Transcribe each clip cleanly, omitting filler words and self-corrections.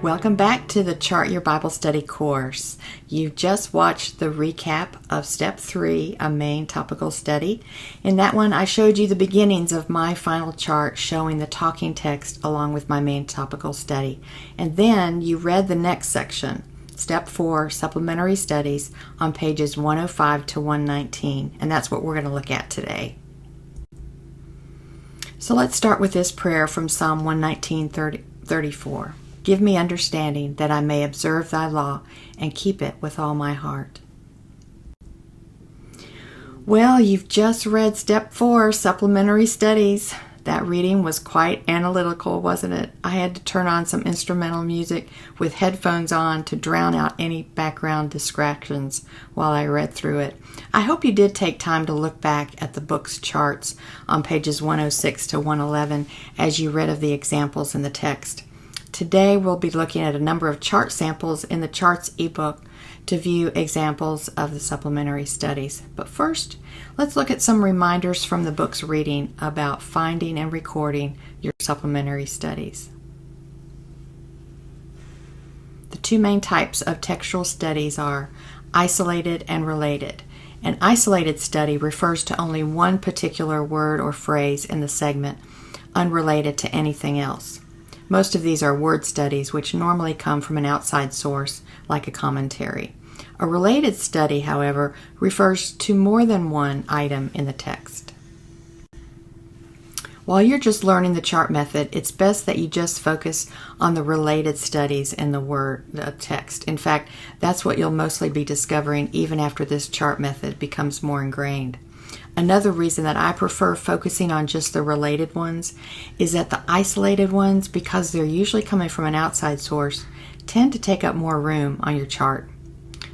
Welcome back to the Chart Your Bible Study course. You've just watched the recap of Step 3, a main topical study. In that one, I showed you the beginnings of my final chart showing the talking text along with my main topical study. And then you read the next section, Step 4, Supplementary Studies, on pages 105 to 119. And that's what we're going to look at today. So let's start with this prayer from Psalm 119:34. Give me understanding that I may observe thy law and keep it with all my heart. Well, you've just read Step 4, Supplementary Studies. That reading was quite analytical, wasn't it? I had to turn on some instrumental music with headphones on to drown out any background distractions while I read through it. I hope you did take time to look back at the book's charts on pages 106 to 111 as you read of the examples in the text. Today we'll be looking at a number of chart samples in the Charts ebook to view examples of the supplementary studies. But first, let's look at some reminders from the book's reading about finding and recording your supplementary studies. The two main types of textual studies are isolated and related. An isolated study refers to only one particular word or phrase in the segment, unrelated to anything else. Most of these are word studies, which normally come from an outside source, like a commentary. A related study, however, refers to more than one item in the text. While you're just learning the chart method, it's best that you just focus on the related studies in the text. In fact, that's what you'll mostly be discovering even after this chart method becomes more ingrained. Another reason that I prefer focusing on just the related ones is that the isolated ones, because they're usually coming from an outside source, tend to take up more room on your chart.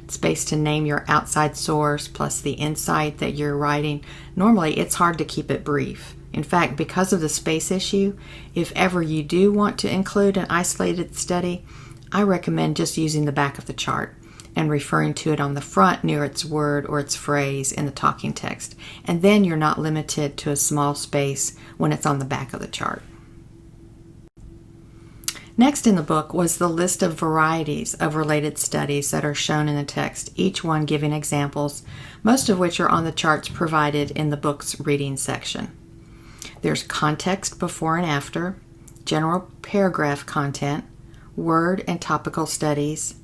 Space to name your outside source plus the insight that you're writing. Normally, it's hard to keep it brief. In fact, because of the space issue, if ever you do want to include an isolated study, I recommend just using the back of the chart and referring to it on the front near its word or its phrase in the talking text. And then you're not limited to a small space when it's on the back of the chart. Next in the book was the list of varieties of related studies that are shown in the text, each one giving examples, most of which are on the charts provided in the book's reading section. There's context before and after, general paragraph content, word and topical studies,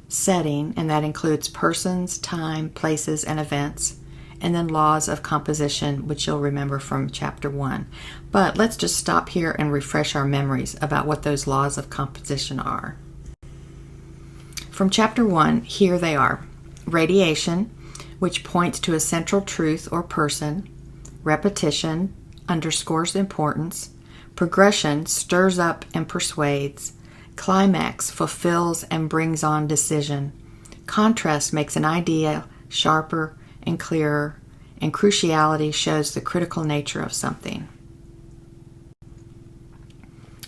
setting, and that includes persons, time, places, and events, and then laws of composition, which you'll remember from Chapter 1. But let's just stop here and refresh our memories about what those laws of composition are. From Chapter 1, here they are. Radiation, which points to a central truth or person. Repetition, underscores importance. Progression, stirs up and persuades. Climax, fulfills and brings on decision. Contrast makes an idea sharper and clearer, and cruciality shows the critical nature of something.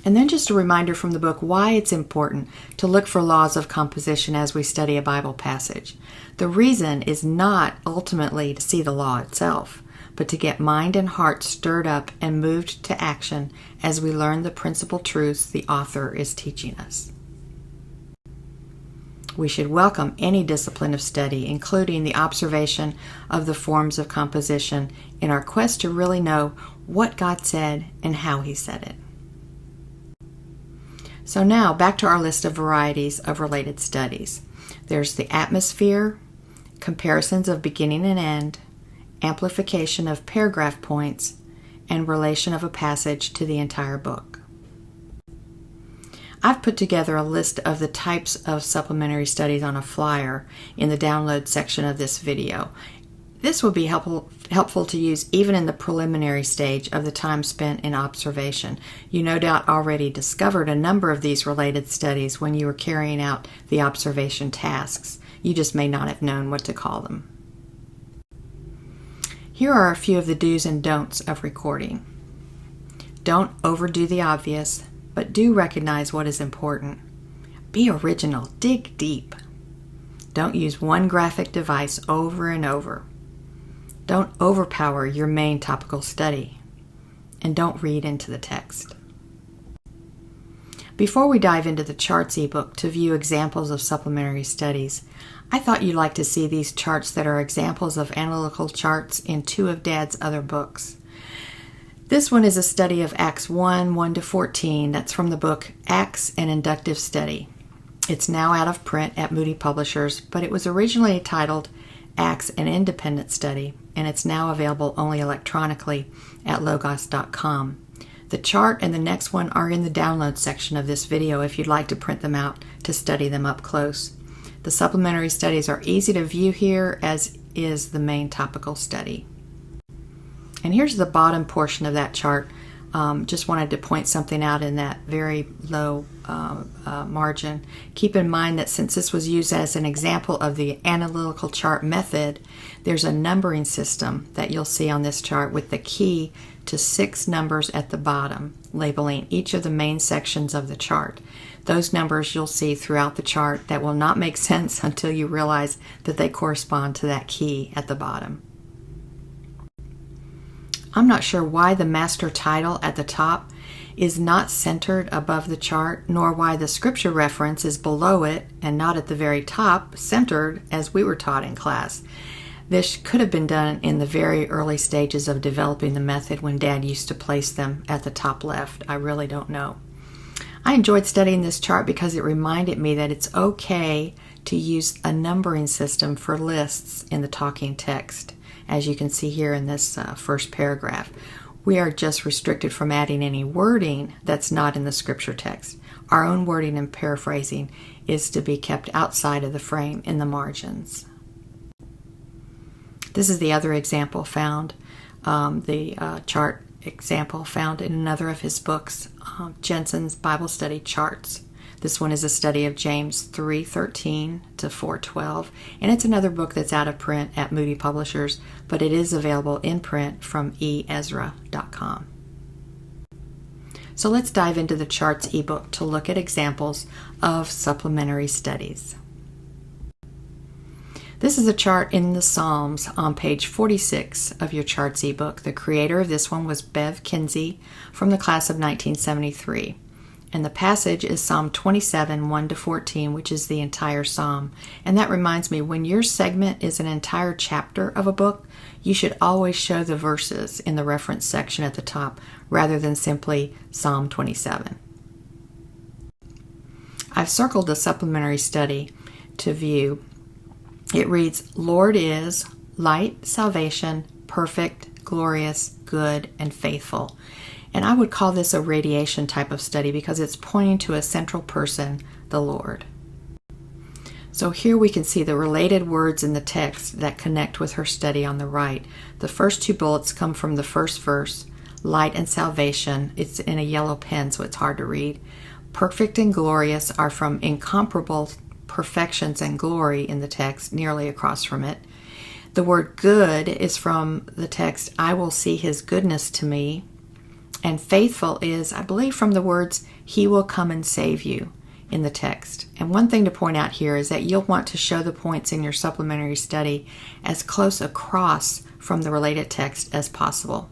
And then just a reminder from the book why it's important to look for laws of composition as we study a Bible passage. The reason is not ultimately to see the law itself, but to get mind and heart stirred up and moved to action as we learn the principal truths the author is teaching us. We should welcome any discipline of study, including the observation of the forms of composition, in our quest to really know what God said and how He said it. So now, back to our list of varieties of related studies. There's the atmosphere, comparisons of beginning and end, amplification of paragraph points, and relation of a passage to the entire book. I've put together a list of the types of supplementary studies on a flyer in the download section of this video. This will be helpful to use even in the preliminary stage of the time spent in observation. You no doubt already discovered a number of these related studies when you were carrying out the observation tasks. You just may not have known what to call them. Here are a few of the do's and don'ts of recording. Don't overdo the obvious, but do recognize what is important. Be original, dig deep. Don't use one graphic device over and over. Don't overpower your main topical study. And don't read into the text. Before we dive into the charts ebook to view examples of supplementary studies, I thought you'd like to see these charts that are examples of analytical charts in two of Dad's other books. This one is a study of Acts 1, 1 to 14. That's from the book Acts, an Inductive Study. It's now out of print at Moody Publishers, but it was originally titled Acts, an Independent Study, and it's now available only electronically at logos.com. The chart and the next one are in the download section of this video if you'd like to print them out to study them up close. The supplementary studies are easy to view here, as is the main topical study. And here's the bottom portion of that chart. Just wanted to point something out in that very low margin. Keep in mind that since this was used as an example of the analytical chart method, there's a numbering system that you'll see on this chart with the key to 6 numbers at the bottom, labeling each of the main sections of the chart. Those numbers you'll see throughout the chart that will not make sense until you realize that they correspond to that key at the bottom. I'm not sure why the master title at the top is not centered above the chart, nor why the scripture reference is below it and not at the very top, centered as we were taught in class. This could have been done in the very early stages of developing the method when Dad used to place them at the top left. I really don't know. I enjoyed studying this chart because it reminded me that it's okay to use a numbering system for lists in the talking text, as you can see here in this first paragraph. We are just restricted from adding any wording that's not in the scripture text. Our own wording and paraphrasing is to be kept outside of the frame in the margins. This is the other example found, the chart example found in another of his books, Jensen's Bible Study Charts. This one is a study of James 3:13 to 4:12, and it's another book that's out of print at Moody Publishers, but it is available in print from eEzra.com. So let's dive into the charts ebook to look at examples of supplementary studies. This is a chart in the Psalms on page 46 of your charts ebook. The creator of this one was Bev Kinsey from the class of 1973. And the passage is Psalm 27, 1 to 14, which is the entire psalm. And that reminds me, when your segment is an entire chapter of a book, you should always show the verses in the reference section at the top rather than simply Psalm 27. I've circled a supplementary study to view. It reads, Lord is light, salvation, perfect, glorious, good, and faithful. And I would call this a radiation type of study because it's pointing to a central person, the Lord. So here we can see the related words in the text that connect with her study on the right. The first 2 bullets come from the first verse, light and salvation. It's in a yellow pen, so it's hard to read. Perfect and glorious are from incomparable perfections and glory in the text, nearly across from it. The word good is from the text, I will see his goodness to me. And faithful is, I believe, from the words, he will come and save you in the text. And one thing to point out here is that you'll want to show the points in your supplementary study as close across from the related text as possible.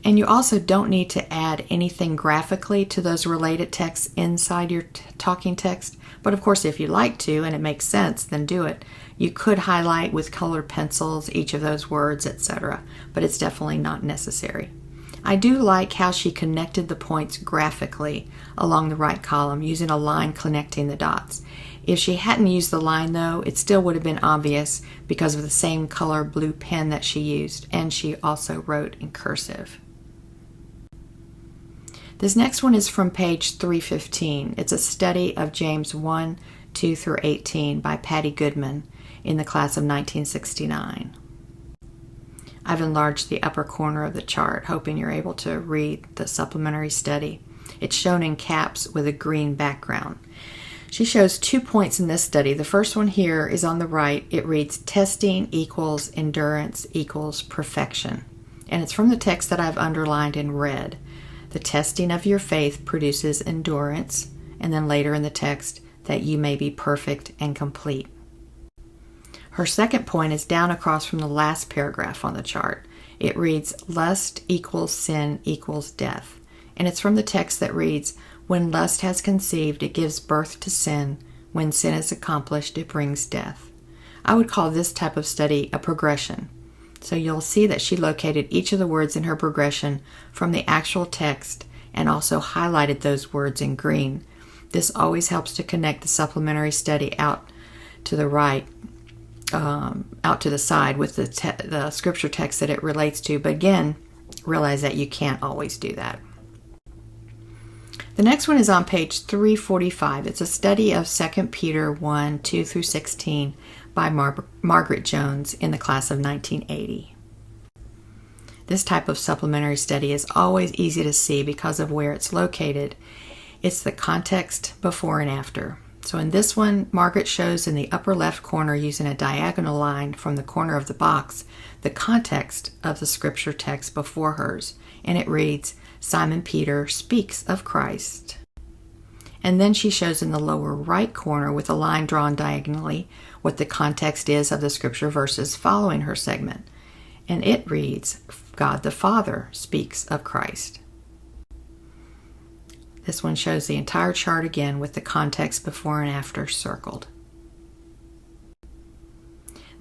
And you also don't need to add anything graphically to those related texts inside your talking text. But of course, if you like to and it makes sense, then do it. You could highlight with colored pencils each of those words, etc. But it's definitely not necessary. I do like how she connected the points graphically along the right column using a line connecting the dots. If she hadn't used the line though, it still would have been obvious because of the same color blue pen that she used, and she also wrote in cursive. This next one is from page 315. It's a study of James 1, 2 through 18 by Patty Goodman in the class of 1969. I've enlarged the upper corner of the chart, hoping you're able to read the supplementary study. It's shown in caps with a green background. She shows 2 points in this study. The first one here is on the right. It reads, testing equals endurance equals perfection. And it's from the text that I've underlined in red. The testing of your faith produces endurance, and then later in the text, that you may be perfect and complete. Her second point is down across from the last paragraph on the chart. It reads, lust equals sin equals death. And it's from the text that reads, "When lust has conceived, it gives birth to sin. When sin is accomplished, it brings death." I would call this type of study a progression. So you'll see that she located each of the words in her progression from the actual text and also highlighted those words in green. This always helps to connect the supplementary study out to the right, out to the side with the scripture text that it relates to. But again, realize that you can't always do that. The next one is on page 345. It's a study of 2 Peter 1, 2 through 16 by Margaret Jones in the class of 1980. This type of supplementary study is always easy to see because of where it's located. It's the context before and after. So in this one, Margaret shows in the upper left corner using a diagonal line from the corner of the box the context of the scripture text before hers. And it reads, "Simon Peter speaks of Christ." And then she shows in the lower right corner with a line drawn diagonally what the context is of the scripture verses following her segment. And it reads, "God the Father speaks of Christ." This one shows the entire chart again with the context before and after circled.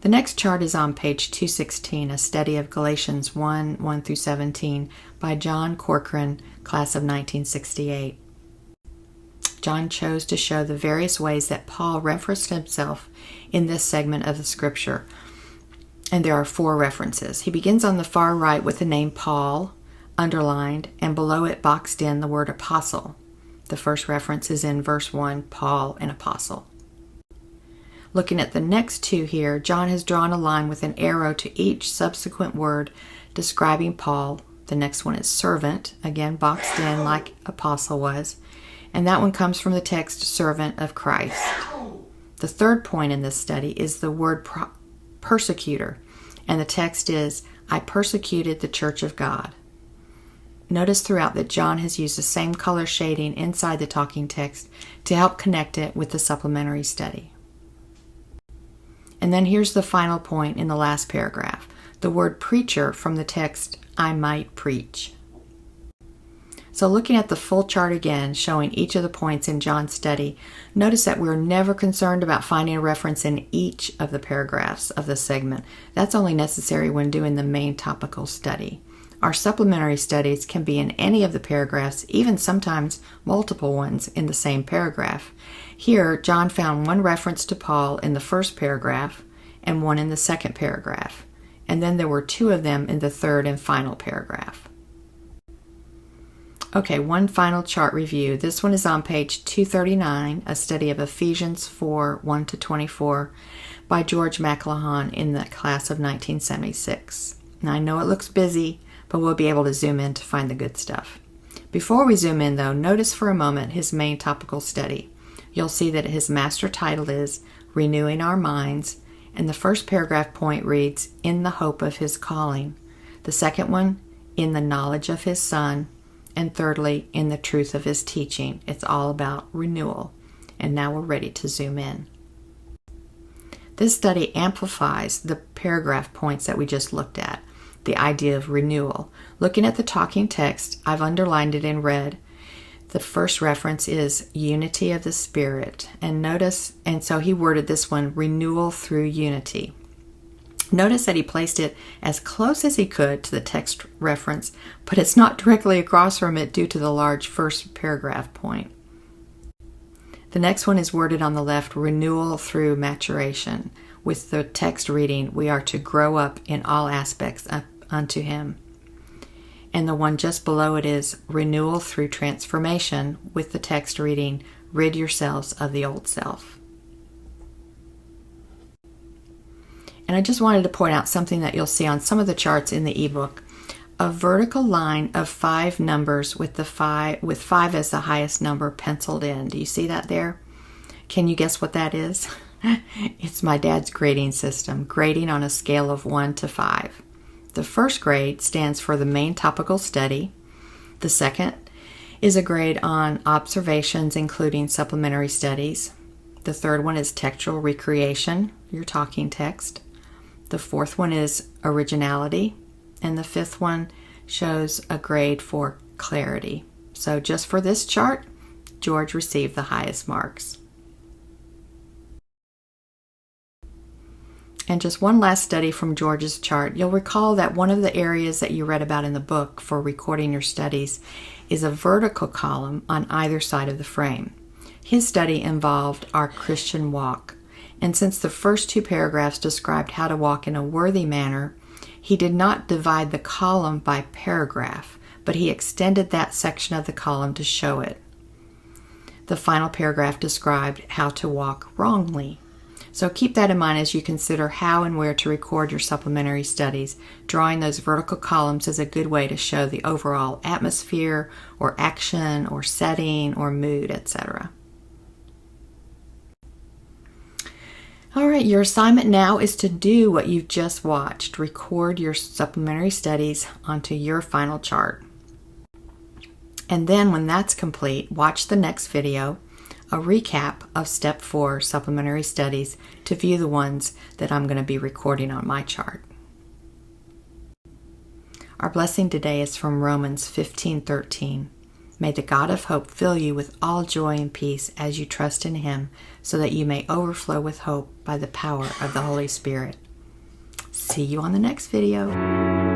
The next chart is on page 216, a study of Galatians 1, 1 through 17 by John Corcoran, class of 1968. John chose to show the various ways that Paul referenced himself in this segment of the scripture. And there are 4 references. He begins on the far right with the name Paul, underlined, and below it boxed in the word apostle. The first reference is in verse 1, Paul, an apostle. Looking at the next 2 here, John has drawn a line with an arrow to each subsequent word describing Paul. The next one is servant, again boxed in like apostle was. And that one comes from the text, servant of Christ. The third point in this study is the word persecutor. And the text is, "I persecuted the church of God." Notice throughout that John has used the same color shading inside the talking text to help connect it with the supplementary study. And then here's the final point in the last paragraph, the word preacher from the text, "I might preach." So looking at the full chart again, showing each of the points in John's study, notice that we're never concerned about finding a reference in each of the paragraphs of the segment. That's only necessary when doing the main topical study. Our supplementary studies can be in any of the paragraphs, even sometimes multiple ones in the same paragraph. Here, John found one reference to Paul in the first paragraph and one in the second paragraph. And then there were 2 of them in the third and final paragraph. Okay, one final chart review. This one is on page 239, a study of Ephesians 4, 1 to 24 by George McLahan in the class of 1976. Now I know it looks busy, but we'll be able to zoom in to find the good stuff. Before we zoom in though, notice for a moment his main topical study. You'll see that his master title is Renewing Our Minds, and the first paragraph point reads, "In the hope of his calling." The second one, "In the knowledge of his Son." And thirdly, "In the truth of his teaching." It's all about renewal. And now we're ready to zoom in. This study amplifies the paragraph points that we just looked at, the idea of renewal. Looking at the talking text, I've underlined it in red. The first reference is unity of the Spirit. And notice, and so he worded this one, renewal through unity. Notice that he placed it as close as he could to the text reference, but it's not directly across from it due to the large first paragraph point. The next one is worded on the left, renewal through maturation, with the text reading, "We are to grow up in all aspects up unto him." And the one just below it is renewal through transformation, with the text reading, "Rid yourselves of the old self." And I just wanted to point out something that you'll see on some of the charts in the ebook. A vertical line of 5 numbers with 5 as the highest number penciled in. Do you see that there? Can you guess what that is? It's my dad's grading system, grading on a scale of 1 to 5. The first grade stands for the main topical study. The second is a grade on observations, including supplementary studies. The third one is textual recreation, your talking text. The fourth one is originality. And the fifth one shows a grade for clarity. So just for this chart, George received the highest marks. And just one last study from George's chart. You'll recall that one of the areas that you read about in the book for recording your studies is a vertical column on either side of the frame. His study involved our Christian walk. And since the first 2 paragraphs described how to walk in a worthy manner, he did not divide the column by paragraph, but he extended that section of the column to show it. The final paragraph described how to walk wrongly. So keep that in mind as you consider how and where to record your supplementary studies. Drawing those vertical columns is a good way to show the overall atmosphere or action or setting or mood, etc. All right, your assignment now is to do what you've just watched. Record your supplementary studies onto your final chart. And then when that's complete, watch the next video, a recap of Step 4 supplementary studies, to view the ones that I'm going to be recording on my chart. Our blessing today is from Romans 15:13. May the God of hope fill you with all joy and peace as you trust in Him, so that you may overflow with hope by the power of the Holy Spirit. See you on the next video.